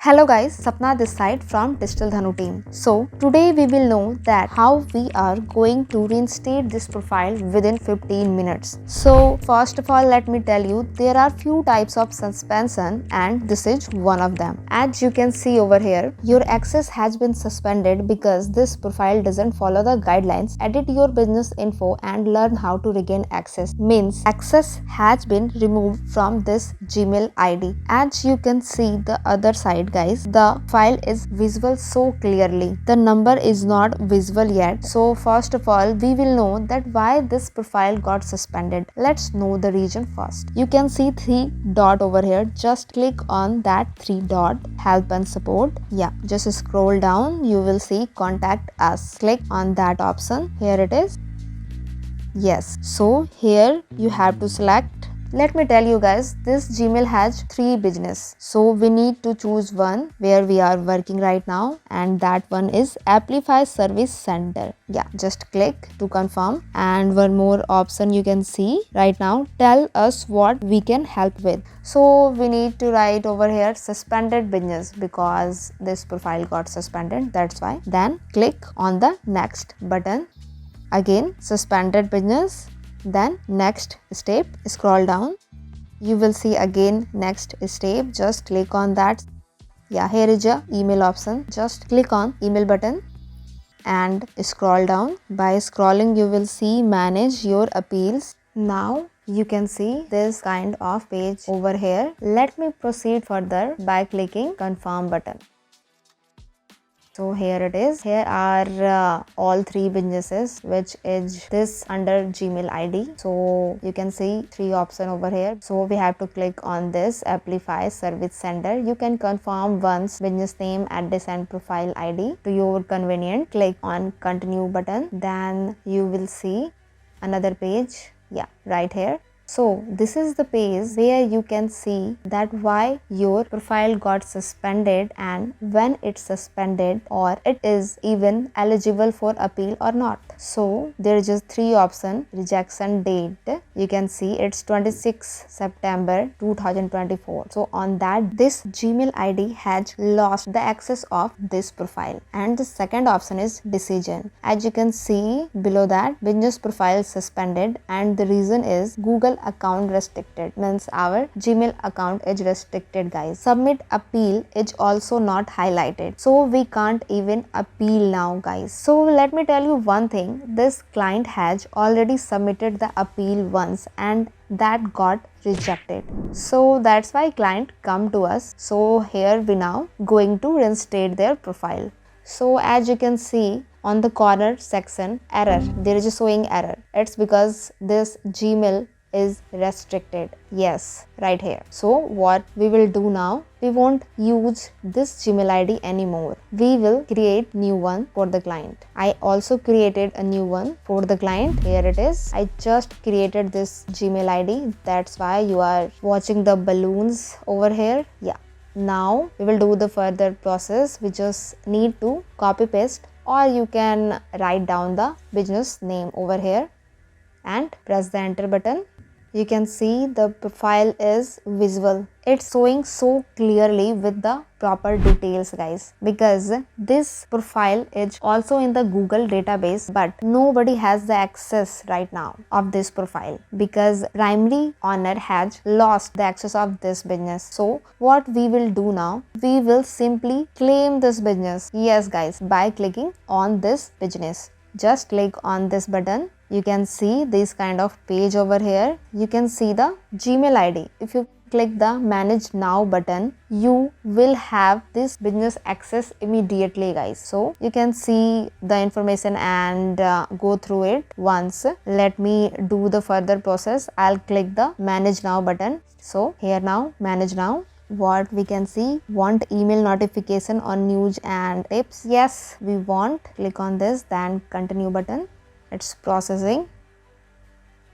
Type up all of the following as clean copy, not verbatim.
Hello guys, Sapna this side from Digital Dhanu team. So today we will know that how we are going to reinstate this profile within 15 minutes. So first of all, let me tell you, there are few types of suspension and this is one of them. As you can see over here, your access has been suspended because this profile doesn't follow the guidelines. Edit your business info and learn how to regain access. Means access has been removed from this Gmail ID. As you can see the other side guys, the file is visible so clearly. The number is not visible yet. So first of all, we will know that why this profile got suspended. Let's know the reason first. You can see 3 dot over here. Just click on that 3 dot, help and support. Yeah, just scroll down. You will see contact us. Click on that option. Here it is. Yes, so here you have to select. Let me tell you guys, this Gmail has 3 business. So we need to choose one where we are working right now, and that one is Amplify Service Center. Yeah, just click to confirm, and one more option you can see right now. Tell us what we can help with. So we need to write over here suspended business because this profile got suspended, that's why. Then click on the next button. Again suspended business. Then next step, scroll down, you will see again next step, just click on that. Yeah, here is your email option, just click on email button and scroll down. By scrolling you will see manage your appeals. Now you can see this kind of page over here. Let me proceed further by clicking confirm button. So here it is. Here are all 3 businesses, which is this under Gmail ID. So you can see 3 options over here. So we have to click on this Amplify Service Center. You can confirm once business name, address and profile ID to your convenience. Click on continue button. Then you will see another page. Yeah, right here. So this is the page where you can see that why your profile got suspended and when it's suspended, or it is even eligible for appeal or not. So there is just 3 options. Rejection date, you can see it's 26 September 2024. So on that, this Gmail ID has lost the access of this profile. And the second option is decision. As you can see below that, business profile suspended, and the reason is Google account restricted, means our Gmail account is restricted guys. Submit appeal is also not highlighted, so we can't even appeal now guys. So let me tell you one thing, this client has already submitted the appeal once and that got rejected. So that's why client come to us. So here we now going to reinstate their profile. So as you can see on the corner section, error, there is a showing error. It's because this Gmail is restricted. Yes, right here. So what we will do now, we won't use this Gmail ID anymore. We will create new one for the client. I also created a new one for the client. Here it is. I just created this Gmail ID. That's why you are watching the balloons over here. Yeah. Now we will do the further process. We just need to copy paste, or you can write down the business name over here and press the enter button. You can see the profile is visible. It's showing so clearly with the proper details guys, because this profile is also in the Google database, but nobody has the access right now of this profile because primary owner has lost the access of this business. So what we will do now, we will simply claim this business. Yes guys, by clicking on this business. Just click on this button. You can see this kind of page over here. You can see the Gmail ID. If you click the manage now button, you will have this business access immediately guys. So you can see the information and go through it once. Let me do the further process. I'll click the manage now button. So here now, manage now. What we can see, want email notification on news and tips. Yes, we want. Click on this, then continue button. It's processing.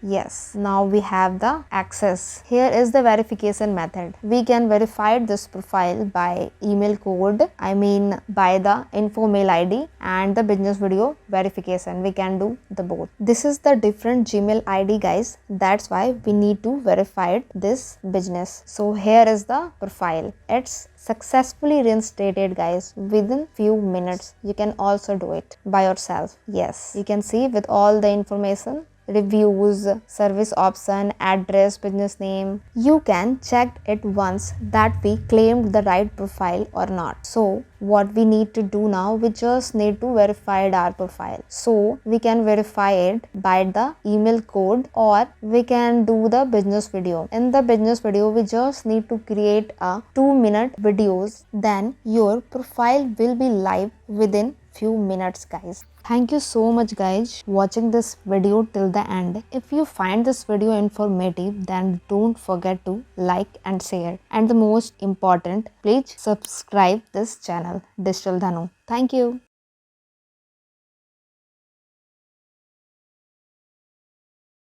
Yes, now we have the access. Here is the verification method. We can verify this profile by email code, by the info mail ID and the business video verification. We can do the both. This is the different Gmail ID guys. That's why we need to verify this business. So here is the profile. It's successfully reinstated, guys, within few minutes. You can also do it by yourself. Yes, you can see with all the information, reviews, service option, address, business name. You can check it once that we claimed the right profile or not. So what we need to do now, we just need to verify our profile. So we can verify it by the email code, or we can do the business video. In the business video, we just need to create a 2-minute videos. Then your profile will be live within few minutes, guys. Thank you so much, guys, watching this video till the end. If you find this video informative, then don't forget to like and share. And the most important, please subscribe this channel, Digital Dhanu. Thank you.